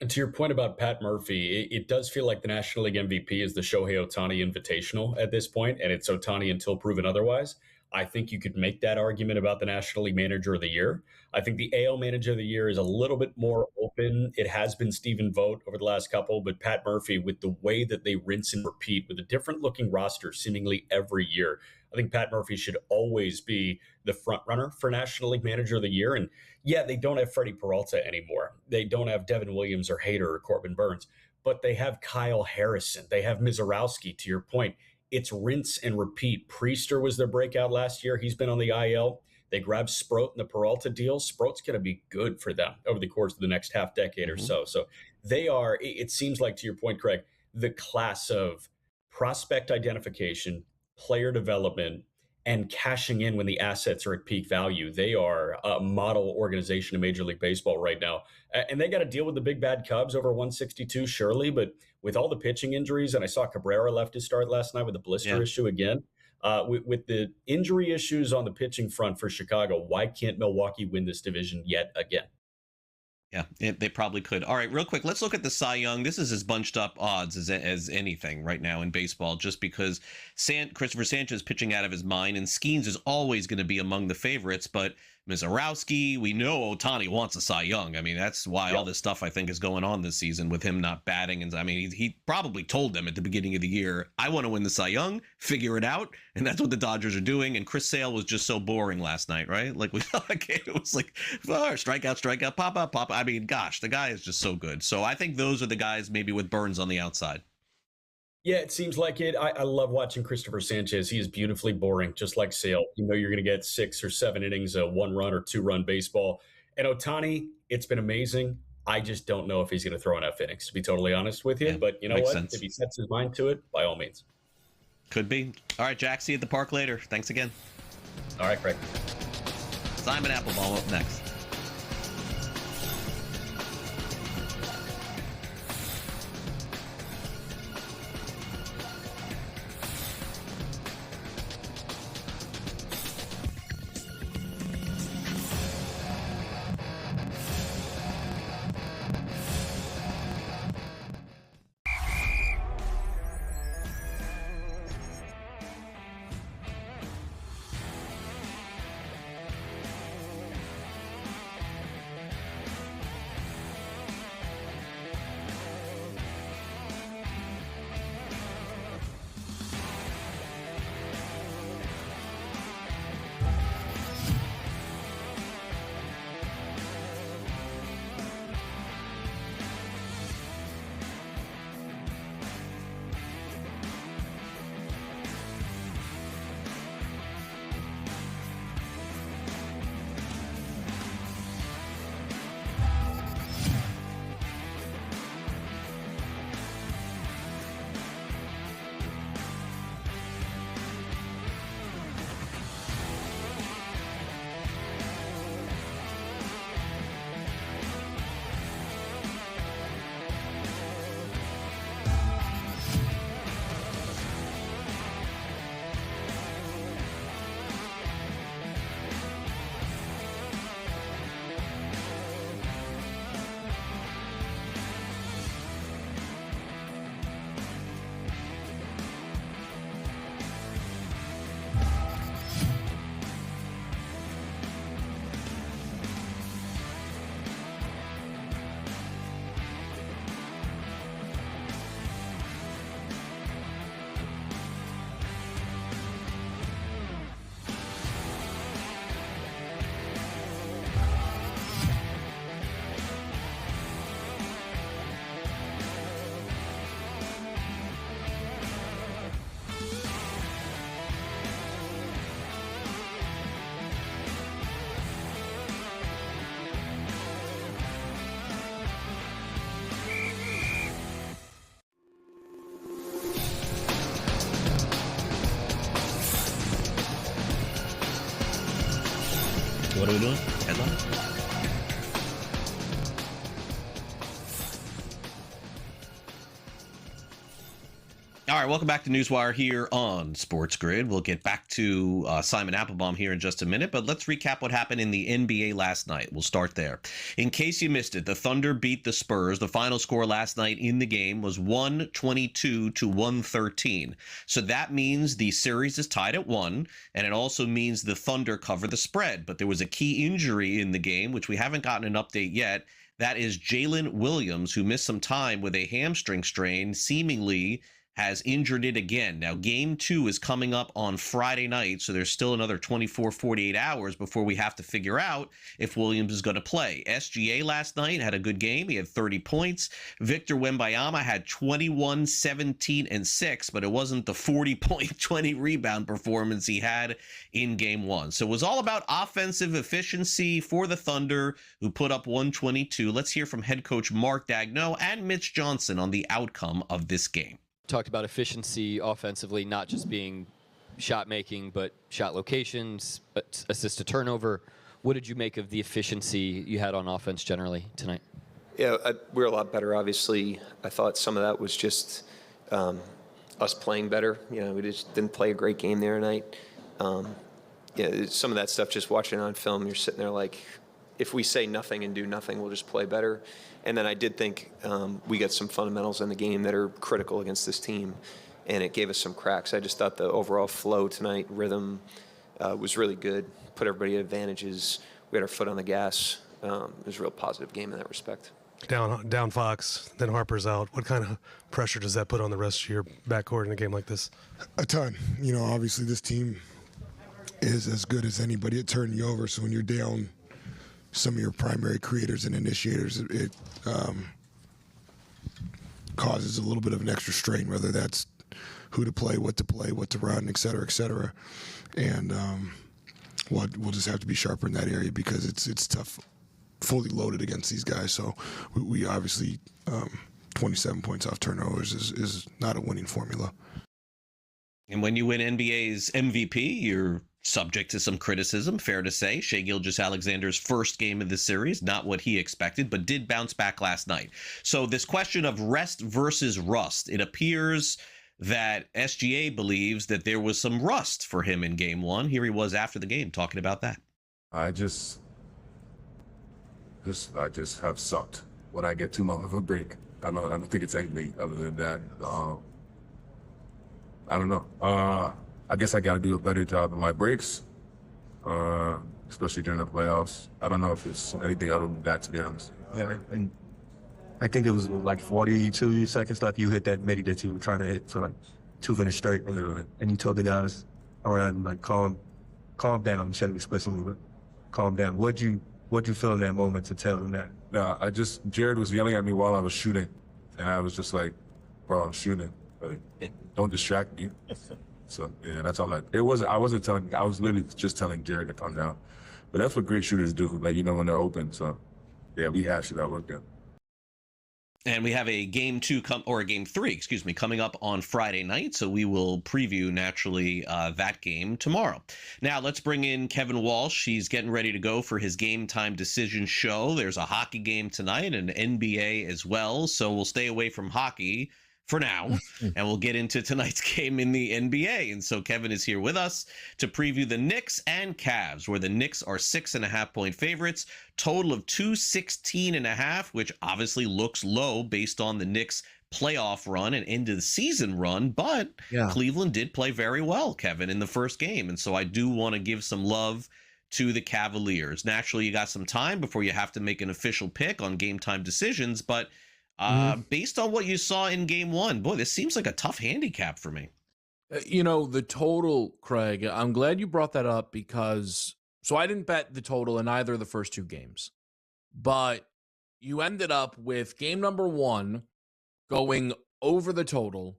And to your point about Pat Murphy, it does feel like the National League MVP is the Shohei Ohtani Invitational at this point, and it's Ohtani until proven otherwise. I think you could make that argument about the National League Manager of the Year. I think the AL Manager of the Year is a little bit more open. It has been Stephen Vogt over the last couple, but Pat Murphy, with the way that they rinse and repeat with a different looking roster seemingly every year, I think Pat Murphy should always be the front runner for National League Manager of the Year. And yeah, they don't have Freddie Peralta anymore. They don't have Devin Williams or Hader or Corbin Burns, but they have Kyle Harrison. They have Mizorowski, to your point. It's rinse and repeat. Priester was their breakout last year. He's been on the IL. They grabbed Sproat in the Peralta deal. Sproat's going to be good for them over the course of the next half decade or so. So they are, it seems like, to your point, Craig, the class of prospect identification, player development, and cashing in when the assets are at peak value. They are a model organization in Major League Baseball right now. And they got to deal with the big bad Cubs over 162, surely. But with all the pitching injuries, and I saw Cabrera left his start last night with a blister issue again. With the injury issues on the pitching front for Chicago, why can't Milwaukee win this division yet again? Yeah, they probably could. All right, real quick, let's look at the Cy Young. This is as bunched up odds as anything right now in baseball, just because Christopher Sanchez pitching out of his mind, and Skeens is always going to be among the favorites, but Mizorowski, we know Ohtani wants a Cy Young. I mean, that's why all this stuff I think is going on this season with him not batting. And I mean, he probably told them at the beginning of the year, I want to win the Cy Young, figure it out. And that's what the Dodgers are doing. And Chris Sale was just so boring last night, right? Like, it was like, strikeout, pop up. I mean, gosh, the guy is just so good. So I think those are the guys maybe with Burns on the outside. Yeah, it seems like it. I love watching Christopher Sanchez. He is beautifully boring, just like Sale. You know you're going to get 6 or 7 innings of 1-run or 2-run baseball. And Ohtani, it's been amazing. I just don't know if he's going to throw enough innings, to be totally honest with you. Yeah, but you know what? Sense. If he sets his mind to it, by all means. Could be. All right, Jack, see you at the park later. Thanks again. All right, Craig. Simon Applebaum up next. What are we doing? Headlines? All right, welcome back to NewsWire here on SportsGrid. We'll get back to Simon Applebaum here in just a minute, but let's recap what happened in the NBA last night. We'll start there. In case you missed it, the Thunder beat the Spurs. The final score last night in the game was 122-113. So that means the series is tied at 1, and it also means the Thunder cover the spread. But there was a key injury in the game, which we haven't gotten an update yet. That is Jalen Williams, who missed some time with a hamstring strain, seemingly has injured it again. Now, game 2 is coming up on Friday night, so there's still another 24, 48 hours before we have to figure out if Williams is going to play. SGA last night had a good game. He had 30 points. Victor Wembanyama had 21, 17, and 6, but it wasn't the 40-point, 20-rebound performance he had in game 1. So it was all about offensive efficiency for the Thunder, who put up 122. Let's hear from head coach Mark Daigneault and Mitch Johnson on the outcome of this game. Talked about efficiency offensively, not just being shot making, but shot locations, assist to turnover. What did you make of the efficiency you had on offense generally tonight? Yeah, we're a lot better, obviously. I thought some of that was just us playing better. You know, we just didn't play a great game there tonight. Yeah, some of that stuff, just watching on film, you're sitting there like, if we say nothing and do nothing, we'll just play better. And then I did think we got some fundamentals in the game that are critical against this team, and it gave us some cracks. I just thought the overall flow tonight, rhythm, was really good, put everybody at advantages. We had our foot on the gas. It was a real positive game in that respect. Down Fox, then Harper's out. What kind of pressure does that put on the rest of your backcourt in a game like this? A ton. You know, obviously this team is as good as anybody at turning you over, so when you're down some of your primary creators and initiators, it causes a little bit of an extra strain, whether that's who to play, what to run, et cetera, et cetera. And we'll just have to be sharper in that area because it's tough, fully loaded against these guys. So we obviously 27 points off turnovers is not a winning formula. And when you win NBA's MVP, you're subject to some criticism, fair to say. Shai Gilgeous-Alexander's first game of the series, not what he expected, but did bounce back last night. So this question of rest versus rust, it appears that SGA believes that there was some rust for him in game 1. Here he was after the game talking about that. I just have sucked when I get too much of a break. I don't think it's anything other than that. I don't know. I guess I got to do a better job of my breaks, especially during the playoffs. I don't know if it's anything other than that, to be honest. Yeah, and I think it was like 42 seconds left. You hit that midi that you were trying to hit for like 2 minutes straight, and you told the guys, "All right, like calm down." You said it explicitly, but calm down. What'd you feel in that moment to tell them that? No, Jared was yelling at me while I was shooting, and I was just like, "Bro, I'm shooting. Like, don't distract me." So yeah, that's all I wasn't telling. I was literally just telling Jared to calm down. But that's what great shooters do, like, you know, when they're open. So yeah, we hashed it out, worked out. And we have a game 3, coming up on Friday night. So we will preview naturally that game tomorrow. Now let's bring in Kevin Walsh. He's getting ready to go for his Game Time Decision show. There's a hockey game tonight and NBA as well. So we'll stay away from hockey for now, and we'll get into tonight's game in the NBA. And so Kevin is here with us to preview the Knicks and Cavs, where the Knicks are 6.5-point favorites, total of 216.5, which obviously looks low based on the Knicks playoff run and end of the season run. But Cleveland did play very well, Kevin, in the first game. And so I do want to give some love to the Cavaliers. Naturally, you got some time before you have to make an official pick on Game Time Decisions, but based on what you saw in game 1, boy, this seems like a tough handicap for me. You know, the total, Craig, I'm glad you brought that up because, so I didn't bet the total in either of the first 2 games, but you ended up with game number 1 going over the total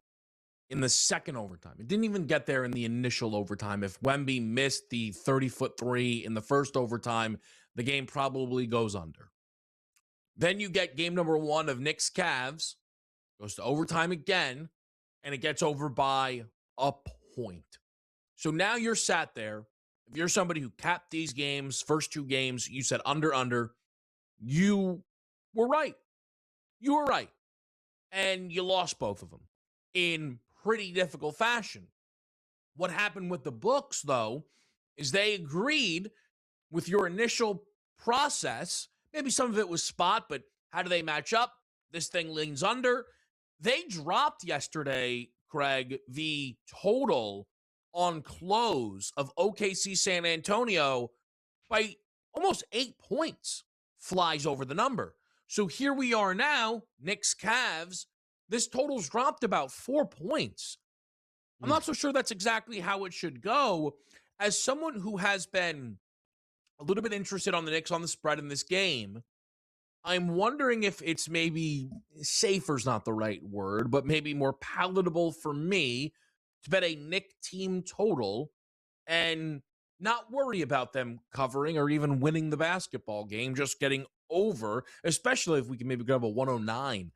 in the second overtime. It didn't even get there in the initial overtime. If Wemby missed the 30-foot 3 in the first overtime, the game probably goes under. Then you get game number 1 of Knicks Cavs, goes to overtime again, and it gets over by a point. So now you're sat there if you're somebody who capped these games, first two games, you said under, you were right. You were right. And you lost both of them in pretty difficult fashion. What happened with the books, though, is they agreed with your initial process. Maybe some of it was spot, but how do they match up? This thing leans under. They dropped yesterday, Craig, the total on close of OKC San Antonio by almost 8 points. Flies over the number. So here we are now, Knicks Cavs. This total's dropped about 4 points. I'm not so sure that's exactly how it should go. As someone who has been a little bit interested on the Knicks on the spread in this game, I'm wondering if it's maybe safer's not the right word, but maybe more palatable for me to bet a Knick team total and not worry about them covering or even winning the basketball game, just getting over, especially if we can maybe grab a 109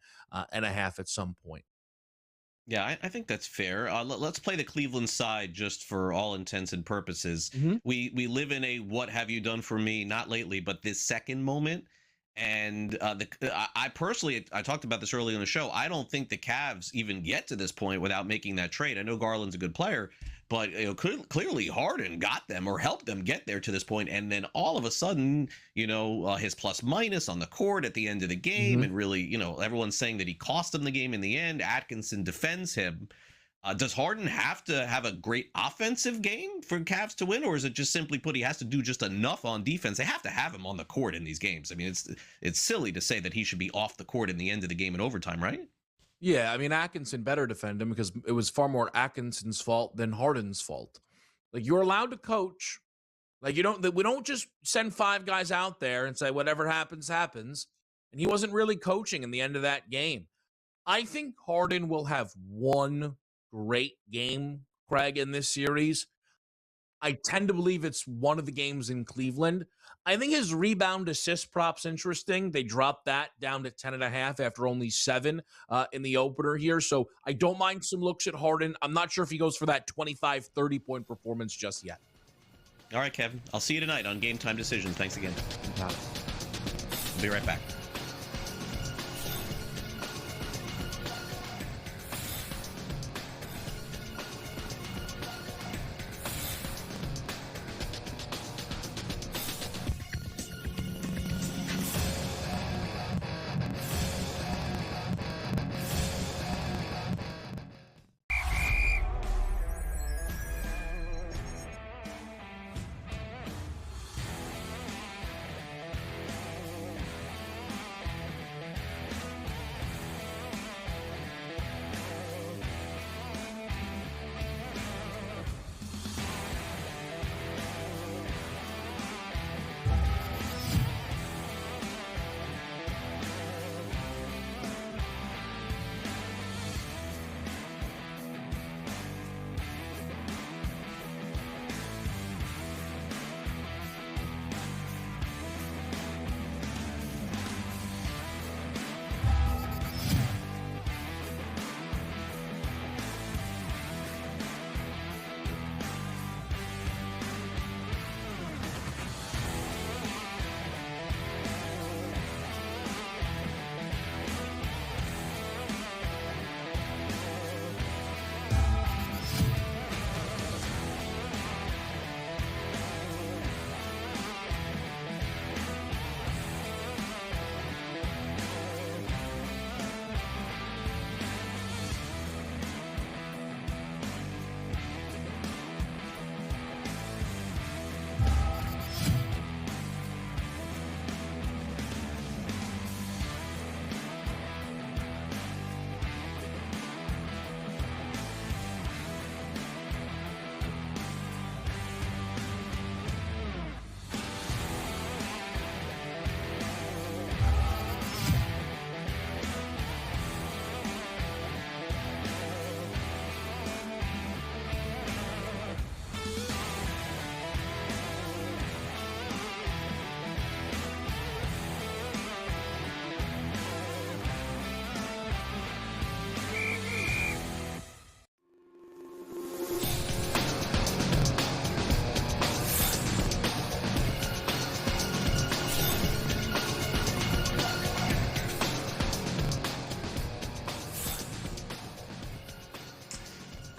and a half at some point. Yeah, I think that's fair. Let's play the Cleveland side just for all intents and purposes. We live in a what have you done for me, not lately, but this second moment. And I personally, I talked about this earlier in the show. I don't think the Cavs even get to this point without making that trade. I know Garland's a good player, but clearly Harden got them or helped them get there to this point. And then all of a sudden, his plus minus on the court at the end of the game, and really, everyone's saying that he cost them the game in the end. Atkinson defends him. Does Harden have to have a great offensive game for Cavs to win, or is it just simply put he has to do just enough on defense? They have to have him on the court in these games. I mean, it's silly to say that he should be off the court in the end of the game in overtime, right? Yeah, I mean, Atkinson better defend him because it was far more Atkinson's fault than Harden's fault. Like, you're allowed to coach. Like, we don't just send 5 guys out there and say whatever happens, happens. And he wasn't really coaching in the end of that game. I think Harden will have one great game, Craig, in this series. I tend to believe it's one of the games in Cleveland. I think his rebound assist prop's interesting. They dropped that down to 10.5 after only 7 in the opener here. So I don't mind some looks at Harden. I'm not sure if he goes for that 25, 30-point performance just yet. All right, Kevin. I'll see you tonight on Game Time Decisions. Thanks again. We'll be right back.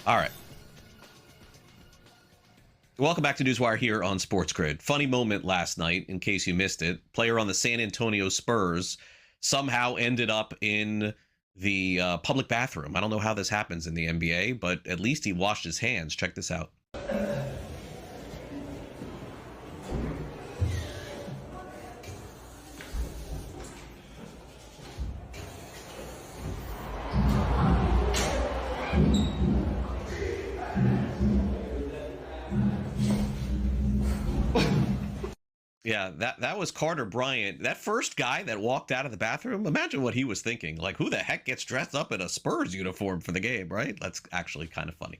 All right. Welcome back to NewsWire here on SportsGrid. Funny moment last night, in case you missed it. Player on the San Antonio Spurs somehow ended up in the public bathroom. I don't know how this happens in the NBA, but at least he washed his hands. Check this out. Yeah, that was Carter Bryant. That first guy that walked out of the bathroom, imagine what he was thinking. Like, who the heck gets dressed up in a Spurs uniform for the game, right? That's actually kind of funny.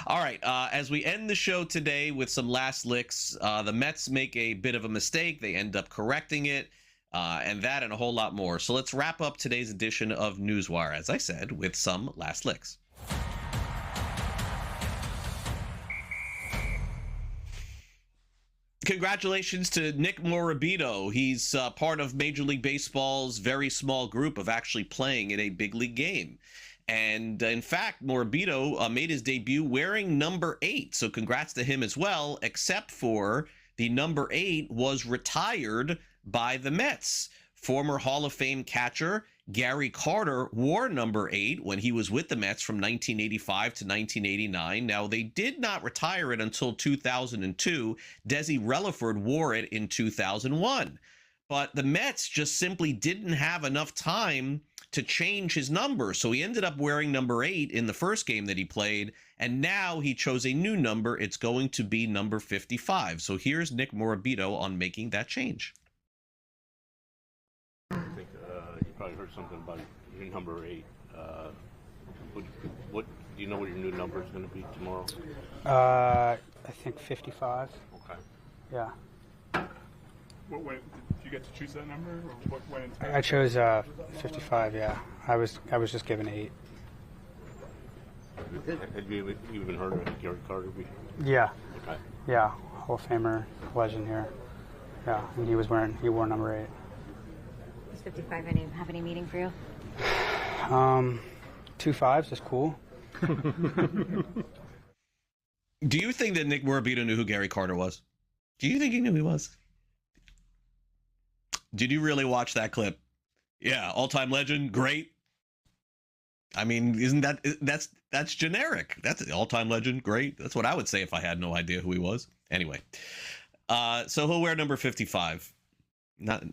All right, as we end the show today with some last licks, the Mets make a bit of a mistake. They end up correcting it, and that and a whole lot more. So let's wrap up today's edition of NewsWire, as I said, with some last licks. Congratulations to Nick Morabito. He's part of Major League Baseball's very small group of actually playing in a big league game. And in fact, Morabito made his debut wearing number 8. So congrats to him as well, except for the number 8 was retired by the Mets. Former Hall of Fame catcher Gary Carter wore number 8 when he was with the Mets from 1985 to 1989. Now, they did not retire it until 2002. Desi Relaford wore it in 2001. But the Mets just simply didn't have enough time to change his number. So he ended up wearing number 8 in the first game that he played. And now he chose a new number. It's going to be number 55. So here's Nick Morabito on making that change. I think you probably heard something about your number 8. What do you know what your new number is going to be tomorrow? I think 55. Okay. Yeah. Did you get to choose that number, or what went into it? I chose 55. Yeah. I was just given 8. Had you even heard of Gary Carter before? Yeah. Okay. Yeah. Hall of Famer, legend here. Yeah, and he wore number 8. Does 55 have any meaning for you? 2 5s is cool. Do you think that Nick Morabito knew who Gary Carter was? Do you think he knew who he was? Did you really watch that clip? Yeah, all-time legend, great. I mean, isn't that's generic? That's an all-time legend, great. That's what I would say if I had no idea who he was. Anyway, so he'll wear number 55. Not,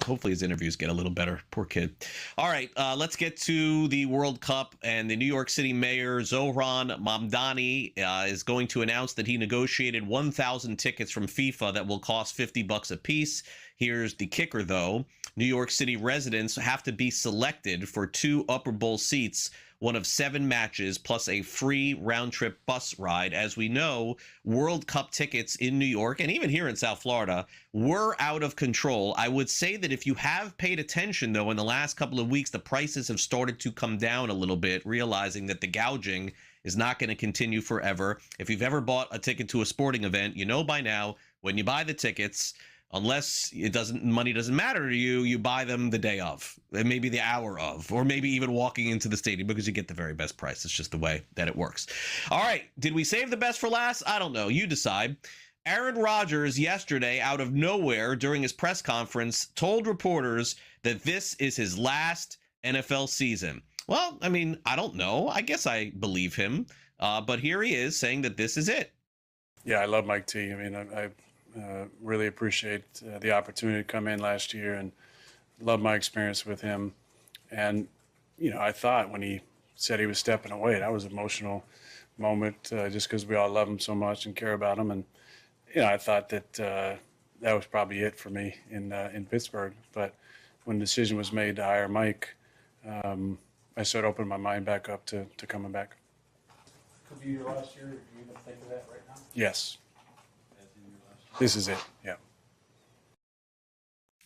hopefully his interviews get a little better. Poor kid. All right, let's get to the World Cup. And the New York City mayor, Zohran Mamdani, is going to announce that he negotiated 1,000 tickets from FIFA that will cost $50 a piece. Here's the kicker, though. New York City residents have to be selected for 2 Upper Bowl seats, one of 7 matches, plus a free round-trip bus ride. As we know, World Cup tickets in New York, and even here in South Florida, were out of control. I would say that if you have paid attention, though, in the last couple of weeks, the prices have started to come down a little bit, realizing that the gouging is not going to continue forever. If you've ever bought a ticket to a sporting event, you know by now, when you buy the tickets, unless money doesn't matter to you, you buy them the day of, and maybe the hour of, or maybe even walking into the stadium, because you get the very best price. It's just the way that it works. All right, did we save the best for last? I don't know. You decide. Aaron Rodgers yesterday, out of nowhere during his press conference, told reporters that this is his last NFL season. Well, I mean, I don't know. I guess I believe him. But here he is saying that this is it. Yeah, I love Mike T. I mean, I really appreciate the opportunity to come in last year and love my experience with him. And, I thought when he said he was stepping away, that was an emotional moment just because we all love him so much and care about him. And, I thought that that was probably it for me in Pittsburgh. But when the decision was made to hire Mike, I started opening my mind back up to coming back. Could be your last year. Do you even think of that right now? Yes. This is it, yeah.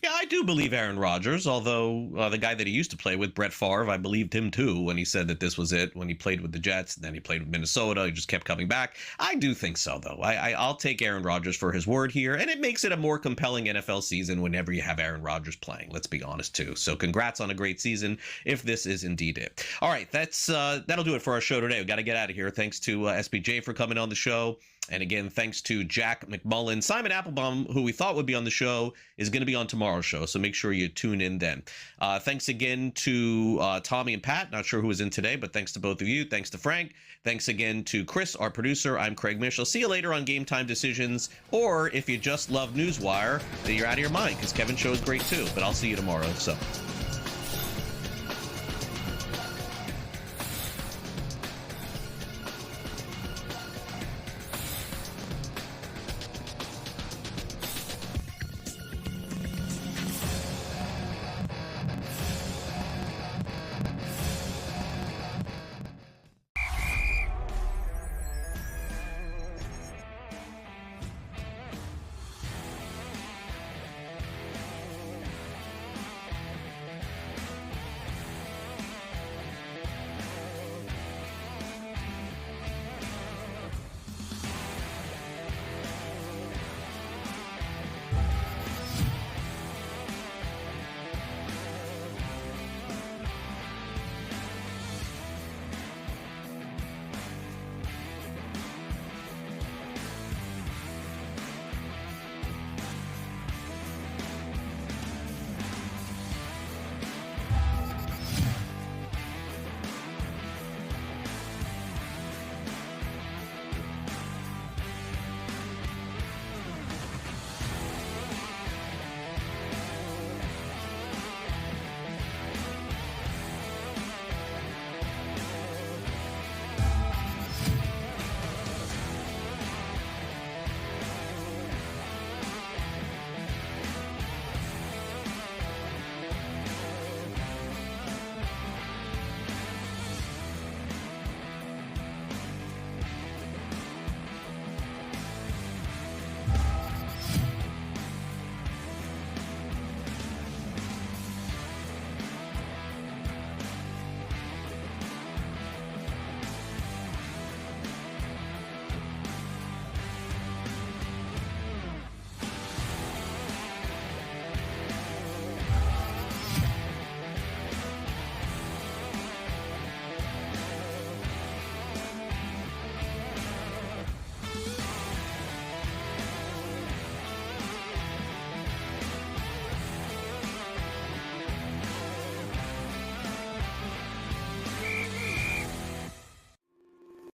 Yeah, I do believe Aaron Rodgers, although the guy that he used to play with, Brett Favre, I believed him too when he said that this was it, when he played with the Jets, and then he played with Minnesota. He just kept coming back. I do think so, though. I'll take Aaron Rodgers for his word here, and it makes it a more compelling NFL season whenever you have Aaron Rodgers playing, let's be honest, too. So congrats on a great season, if this is indeed it. All right, that'll do it for our show today. We've got to get out of here. Thanks to SBJ for coming on the show. And again, thanks to Jack McMullen. Simon Applebaum, who we thought would be on the show, is going to be on tomorrow's show, so make sure you tune in then. Thanks again to Tommy and Pat. Not sure who was in today, but thanks to both of you. Thanks to Frank. Thanks again to Chris, our producer. I'm Craig Mish. I'll see you later on Game Time Decisions, or if you just love NewsWire, then you're out of your mind, because Kevin's show is great too. But I'll see you tomorrow. So.